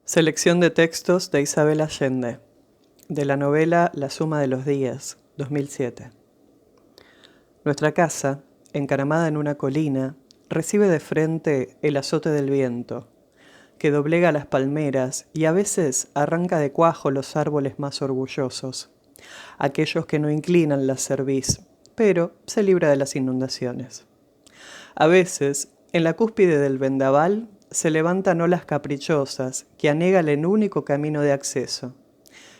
Selección de textos de Isabel Allende, de la novela La suma de los días, 2007. Nuestra casa, encaramada en una colina, recibe de frente el azote del viento, que doblega las palmeras y a veces arranca de cuajo los árboles más orgullosos, aquellos que no inclinan la cerviz, pero se libra de las inundaciones. A veces, en la cúspide del vendaval, se levantan olas caprichosas que anegan el único camino de acceso.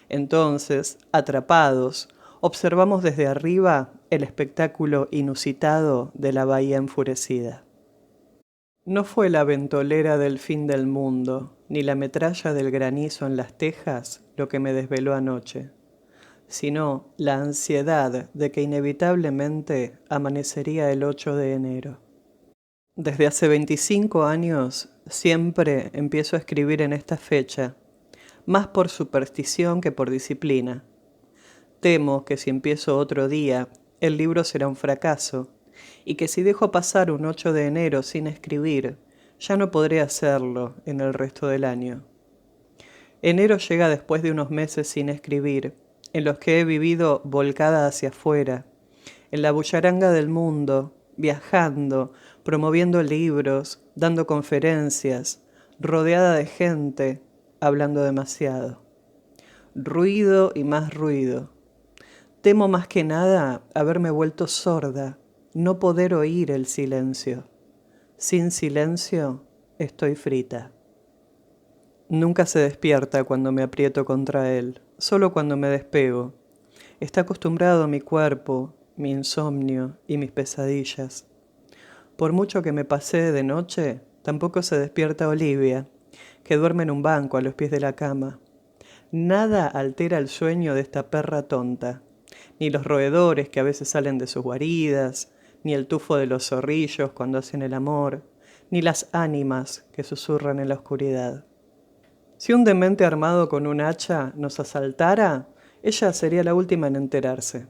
Entonces, atrapados, observamos desde arriba el espectáculo inusitado de la bahía enfurecida. No fue la ventolera del fin del mundo, ni la metralla del granizo en las tejas lo que me desveló anoche, sino la ansiedad de que inevitablemente amanecería el 8 de enero. Desde hace 25 años siempre empiezo a escribir en esta fecha, más por superstición que por disciplina. Temo que si empiezo otro día, el libro será un fracaso, y que si dejo pasar un 8 de enero sin escribir, ya no podré hacerlo en el resto del año. Enero llega después de unos meses sin escribir, en los que he vivido volcada hacia afuera, en la bullaranga del mundo, viajando, promoviendo libros, dando conferencias, rodeada de gente, hablando demasiado. Ruido y más ruido. Temo más que nada haberme vuelto sorda, no poder oír el silencio. Sin silencio, estoy frita. Nunca se despierta cuando me aprieto contra él, solo cuando me despego. Está acostumbrado a mi cuerpo, mi insomnio y mis pesadillas. Por mucho que me pasee de noche, tampoco se despierta Olivia, que duerme en un banco a los pies de la cama. Nada altera el sueño de esta perra tonta, ni los roedores que a veces salen de sus guaridas, ni el tufo de los zorrillos cuando hacen el amor, ni las ánimas que susurran en la oscuridad. Si un demente armado con un hacha nos asaltara, ella sería la última en enterarse.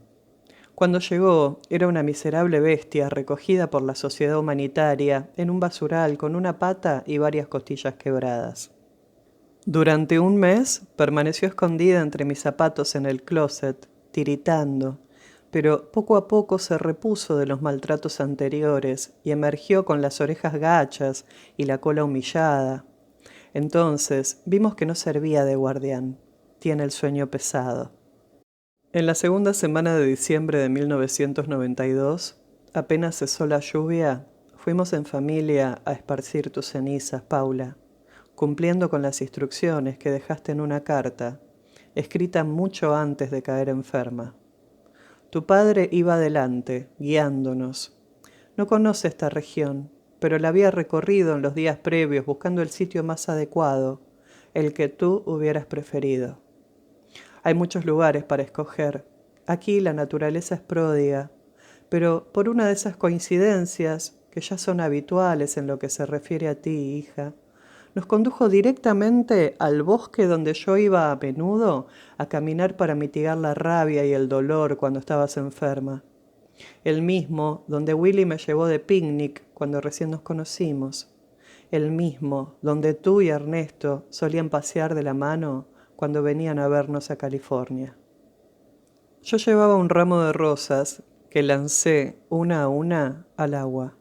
Cuando llegó, era una miserable bestia recogida por la sociedad humanitaria en un basural con una pata y varias costillas quebradas. Durante un mes permaneció escondida entre mis zapatos en el closet, tiritando, pero poco a poco se repuso de los maltratos anteriores y emergió con las orejas gachas y la cola humillada. Entonces vimos que no servía de guardián, tiene el sueño pesado. En la segunda semana de diciembre de 1992, apenas cesó la lluvia, fuimos en familia a esparcir tus cenizas, Paula, cumpliendo con las instrucciones que dejaste en una carta, escrita mucho antes de caer enferma. Tu padre iba adelante, guiándonos. No conoce esta región, pero la había recorrido en los días previos buscando el sitio más adecuado, el que tú hubieras preferido. Hay muchos lugares para escoger. Aquí la naturaleza es pródiga, pero por una de esas coincidencias, que ya son habituales en lo que se refiere a ti, hija, nos condujo directamente al bosque donde yo iba a menudo a caminar para mitigar la rabia y el dolor cuando estabas enferma. El mismo donde Willy me llevó de picnic cuando recién nos conocimos. El mismo donde tú y Ernesto solían pasear de la mano cuando venían a vernos a California. Yo llevaba un ramo de rosas que lancé una a una al agua.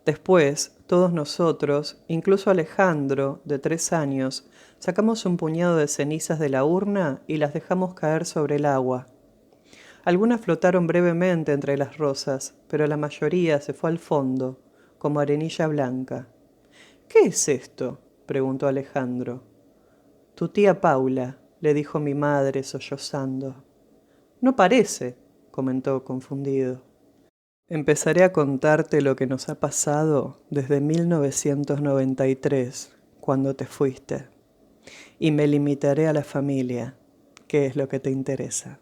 Después, todos nosotros, incluso Alejandro, de 3 años, sacamos un puñado de cenizas de la urna y las dejamos caer sobre el agua. Algunas flotaron brevemente entre las rosas, pero la mayoría se fue al fondo, como arenilla blanca. ¿Qué es esto?, preguntó Alejandro. Tu tía Paula, le dijo mi madre sollozando. No parece, comentó confundido. Empezaré a contarte lo que nos ha pasado desde 1993, cuando te fuiste, y me limitaré a la familia, que es lo que te interesa.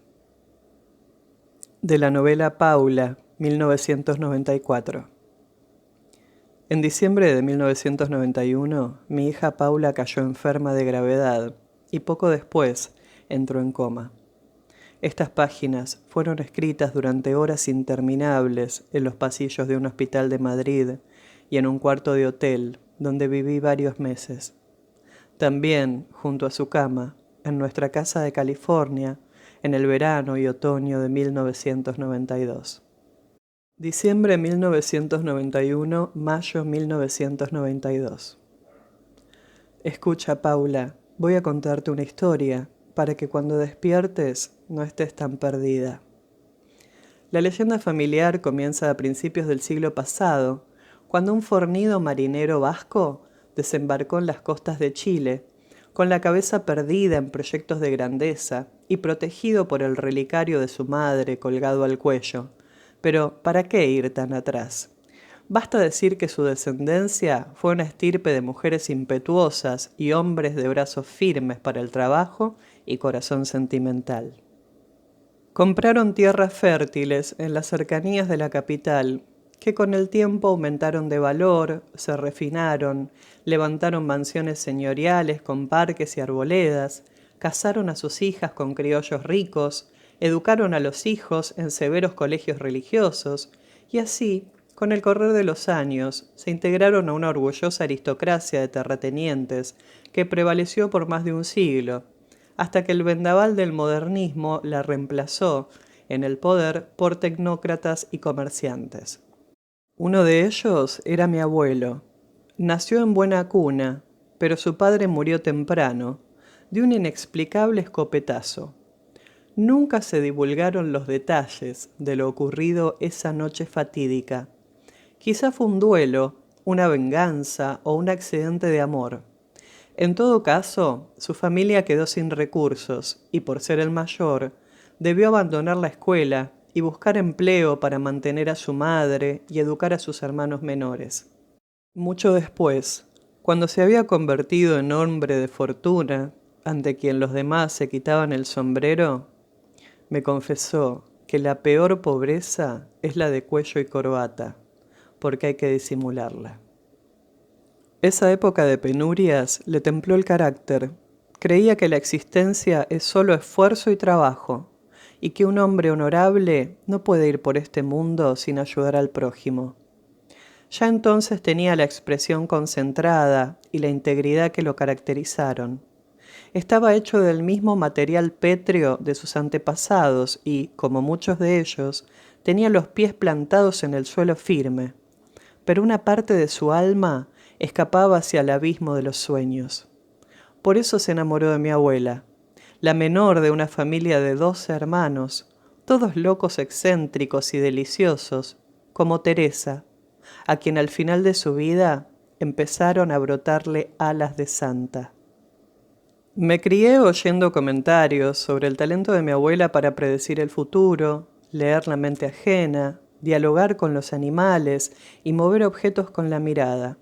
De la novela Paula, 1994. En diciembre de 1991, mi hija Paula cayó enferma de gravedad y poco después entró en coma. Estas páginas fueron escritas durante horas interminables en los pasillos de un hospital de Madrid y en un cuarto de hotel donde viví varios meses. También, junto a su cama, en nuestra casa de California, en el verano y otoño de 1992. Diciembre 1991, mayo 1992. Escucha, Paula, voy a contarte una historia para que cuando despiertes no estés tan perdida. La leyenda familiar comienza a principios del siglo pasado, cuando un fornido marinero vasco desembarcó en las costas de Chile, con la cabeza perdida en proyectos de grandeza y protegido por el relicario de su madre colgado al cuello. Pero, ¿para qué ir tan atrás? Basta decir que su descendencia fue una estirpe de mujeres impetuosas y hombres de brazos firmes para el trabajo y corazón sentimental. Compraron tierras fértiles en las cercanías de la capital, que con el tiempo aumentaron de valor, se refinaron, levantaron mansiones señoriales con parques y arboledas, casaron a sus hijas con criollos ricos, educaron a los hijos en severos colegios religiosos, y así, con el correr de los años, se integraron a una orgullosa aristocracia de terratenientes que prevaleció por más de un siglo, hasta que el vendaval del modernismo la reemplazó en el poder por tecnócratas y comerciantes. Uno de ellos era mi abuelo. Nació en buena cuna, pero su padre murió temprano, de un inexplicable escopetazo. Nunca se divulgaron los detalles de lo ocurrido esa noche fatídica. Quizá fue un duelo, una venganza o un accidente de amor. En todo caso, su familia quedó sin recursos y, por ser el mayor, debió abandonar la escuela y buscar empleo para mantener a su madre y educar a sus hermanos menores. Mucho después, cuando se había convertido en hombre de fortuna, ante quien los demás se quitaban el sombrero, me confesó que la peor pobreza es la de cuello y corbata, porque hay que disimularla. Esa época de penurias le templó el carácter. Creía que la existencia es solo esfuerzo y trabajo, y que un hombre honorable no puede ir por este mundo sin ayudar al prójimo. Ya entonces tenía la expresión concentrada y la integridad que lo caracterizaron. Estaba hecho del mismo material pétreo de sus antepasados y, como muchos de ellos, tenía los pies plantados en el suelo firme. Pero una parte de su alma escapaba hacia el abismo de los sueños. Por eso se enamoró de mi abuela, la menor de una familia de 12 hermanos, todos locos excéntricos y deliciosos, como Teresa, a quien al final de su vida empezaron a brotarle alas de santa. Me crié oyendo comentarios sobre el talento de mi abuela para predecir el futuro, leer la mente ajena, dialogar con los animales y mover objetos con la mirada.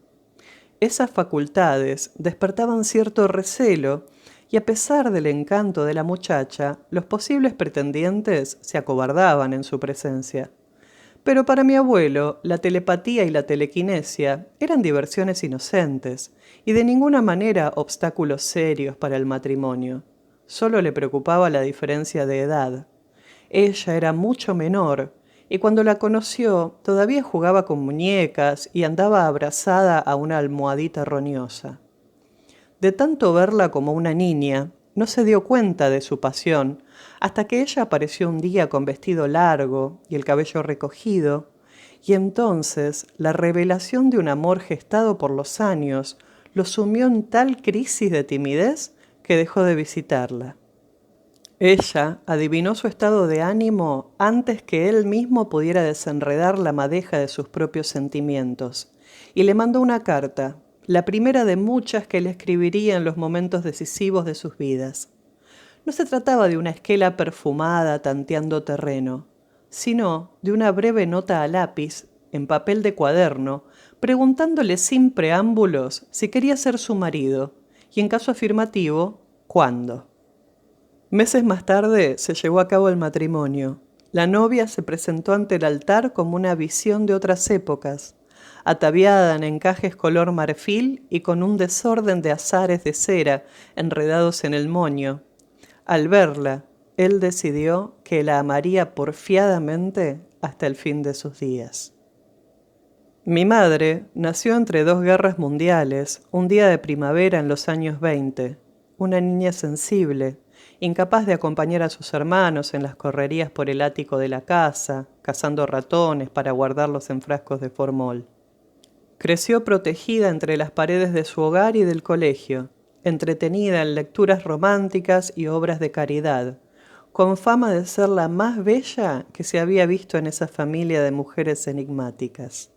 Esas facultades despertaban cierto recelo y a pesar del encanto de la muchacha, los posibles pretendientes se acobardaban en su presencia. Pero para mi abuelo, la telepatía y la telequinesia eran diversiones inocentes y de ninguna manera obstáculos serios para el matrimonio. Solo le preocupaba la diferencia de edad. Ella era mucho menor y cuando la conoció todavía jugaba con muñecas y andaba abrazada a una almohadita roñosa. De tanto verla como una niña, no se dio cuenta de su pasión hasta que ella apareció un día con vestido largo y el cabello recogido, y entonces la revelación de un amor gestado por los años lo sumió en tal crisis de timidez que dejó de visitarla. Ella adivinó su estado de ánimo antes que él mismo pudiera desenredar la madeja de sus propios sentimientos, y le mandó una carta, la primera de muchas que le escribiría en los momentos decisivos de sus vidas. No se trataba de una esquela perfumada tanteando terreno, sino de una breve nota a lápiz, en papel de cuaderno, preguntándole sin preámbulos si quería ser su marido, y en caso afirmativo, ¿cuándo? Meses más tarde se llevó a cabo el matrimonio. La novia se presentó ante el altar como una visión de otras épocas, ataviada en encajes color marfil y con un desorden de azares de cera enredados en el moño. Al verla, él decidió que la amaría porfiadamente hasta el fin de sus días. Mi madre nació entre dos guerras mundiales, un día de primavera en los años 20, una niña sensible, incapaz de acompañar a sus hermanos en las correrías por el ático de la casa, cazando ratones para guardarlos en frascos de formol. Creció protegida entre las paredes de su hogar y del colegio, entretenida en lecturas románticas y obras de caridad, con fama de ser la más bella que se había visto en esa familia de mujeres enigmáticas.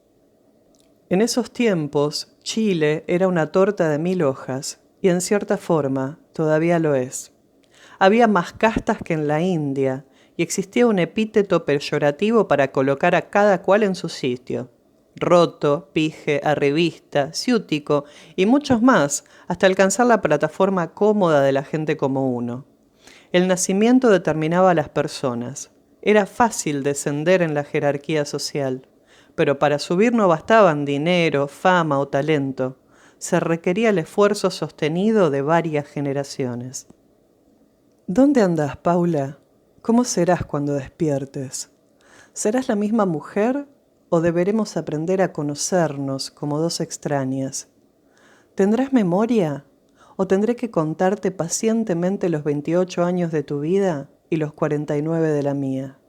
En esos tiempos, Chile era una torta de 1000 hojas, y en cierta forma todavía lo es. Había más castas que en la India, y existía un epíteto peyorativo para colocar a cada cual en su sitio. Roto, pije, arribista, ciútico y muchos más, hasta alcanzar la plataforma cómoda de la gente como uno. El nacimiento determinaba a las personas. Era fácil descender en la jerarquía social. Pero para subir no bastaban dinero, fama o talento. Se requería el esfuerzo sostenido de varias generaciones. ¿Dónde andás, Paula? ¿Cómo serás cuando despiertes? ¿Serás la misma mujer o deberemos aprender a conocernos como dos extrañas? ¿Tendrás memoria o tendré que contarte pacientemente los 28 años de tu vida y los 49 de la mía?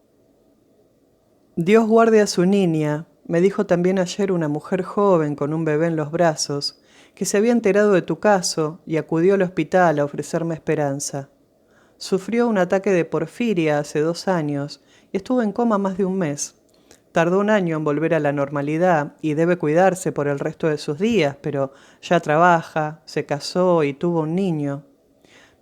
Dios guarde a su niña, me dijo también ayer una mujer joven con un bebé en los brazos, que se había enterado de tu caso y acudió al hospital a ofrecerme esperanza. Sufrió un ataque de porfiria hace 2 años y estuvo en coma más de un mes. Tardó 1 año en volver a la normalidad y debe cuidarse por el resto de sus días, pero ya trabaja, se casó y tuvo un niño.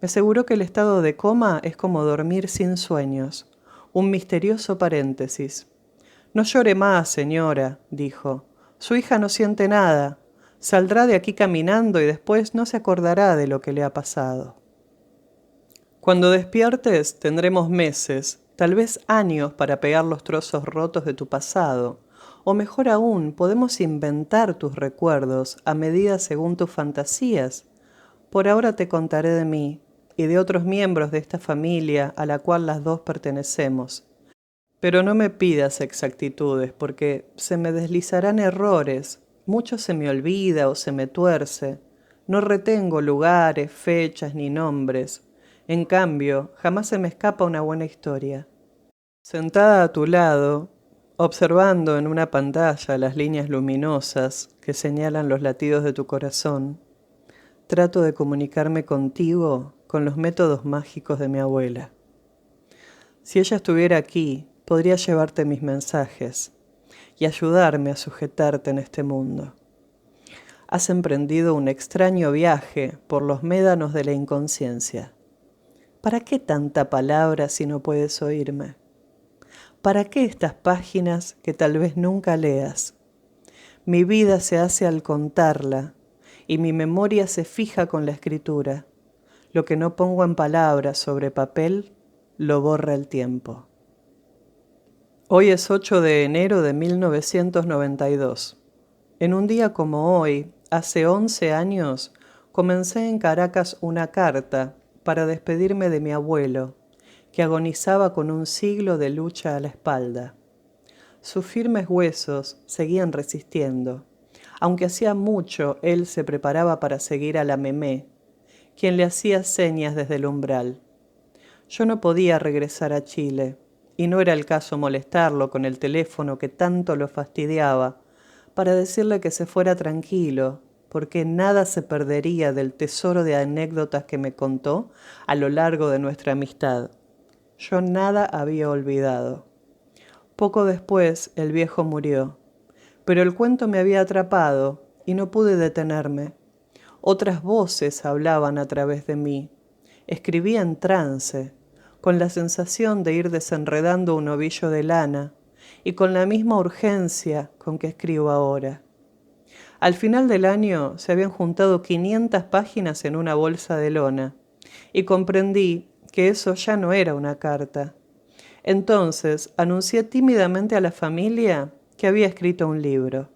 Me aseguró que el estado de coma es como dormir sin sueños, un misterioso paréntesis. No llore más, señora, dijo. Su hija no siente nada. Saldrá de aquí caminando y después no se acordará de lo que le ha pasado. Cuando despiertes tendremos meses, tal vez años para pegar los trozos rotos de tu pasado. O mejor aún, podemos inventar tus recuerdos a medida según tus fantasías. Por ahora te contaré de mí y de otros miembros de esta familia a la cual las dos pertenecemos. Pero no me pidas exactitudes, porque se me deslizarán errores, mucho se me olvida o se me tuerce. No retengo lugares, fechas ni nombres. En cambio, jamás se me escapa una buena historia. Sentada a tu lado, observando en una pantalla las líneas luminosas que señalan los latidos de tu corazón, trato de comunicarme contigo con los métodos mágicos de mi abuela. Si ella estuviera aquí, podría llevarte mis mensajes y ayudarme a sujetarte en este mundo. Has emprendido un extraño viaje por los médanos de la inconsciencia. ¿Para qué tanta palabra si no puedes oírme? ¿Para qué estas páginas que tal vez nunca leas? Mi vida se hace al contarla y mi memoria se fija con la escritura. Lo que no pongo en palabras sobre papel, lo borra el tiempo. Hoy es 8 de enero de 1992. En un día como hoy, hace 11 años, comencé en Caracas una carta para despedirme de mi abuelo, que agonizaba con un siglo de lucha a la espalda. Sus firmes huesos seguían resistiendo, aunque hacía mucho él se preparaba para seguir a la Memé, quien le hacía señas desde el umbral. Yo no podía regresar a Chile, y no era el caso molestarlo con el teléfono que tanto lo fastidiaba, para decirle que se fuera tranquilo, porque nada se perdería del tesoro de anécdotas que me contó a lo largo de nuestra amistad. Yo nada había olvidado. Poco después el viejo murió, pero el cuento me había atrapado y no pude detenerme. Otras voces hablaban a través de mí. Escribía en trance, con la sensación de ir desenredando un ovillo de lana y con la misma urgencia con que escribo ahora. Al final del año se habían juntado 500 páginas en una bolsa de lona y comprendí que eso ya no era una carta. Entonces anuncié tímidamente a la familia que había escrito un libro.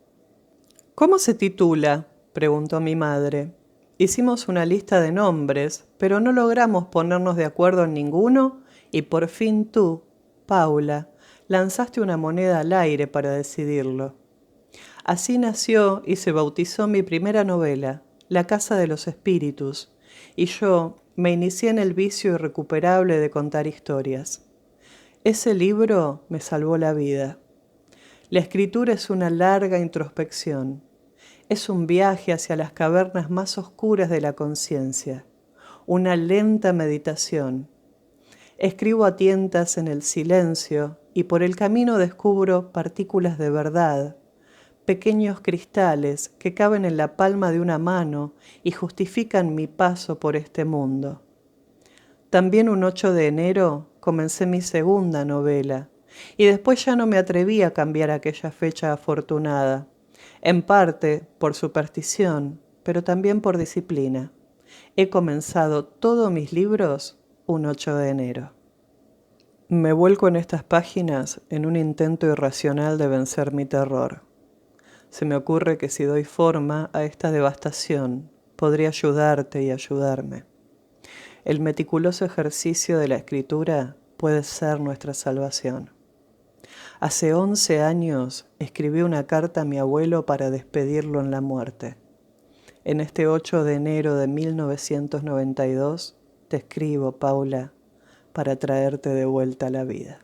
¿Cómo se titula?, preguntó mi madre. Hicimos una lista de nombres, pero no logramos ponernos de acuerdo en ninguno y por fin tú, Paula, lanzaste una moneda al aire para decidirlo. Así nació y se bautizó mi primera novela, La Casa de los Espíritus, y yo me inicié en el vicio irrecuperable de contar historias. Ese libro me salvó la vida. La escritura es una larga introspección. Es un viaje hacia las cavernas más oscuras de la conciencia, una lenta meditación. Escribo a tientas en el silencio y por el camino descubro partículas de verdad, pequeños cristales que caben en la palma de una mano y justifican mi paso por este mundo. También un 8 de enero comencé mi segunda novela y después ya no me atreví a cambiar aquella fecha afortunada, en parte por superstición, pero también por disciplina. He comenzado todos mis libros un 8 de enero. Me vuelco en estas páginas en un intento irracional de vencer mi terror. Se me ocurre que si doy forma a esta devastación, podría ayudarte y ayudarme. El meticuloso ejercicio de la escritura puede ser nuestra salvación. Hace 11 años escribí una carta a mi abuelo para despedirlo en la muerte. En este 8 de enero de 1992 te escribo, Paula, para traerte de vuelta a la vida.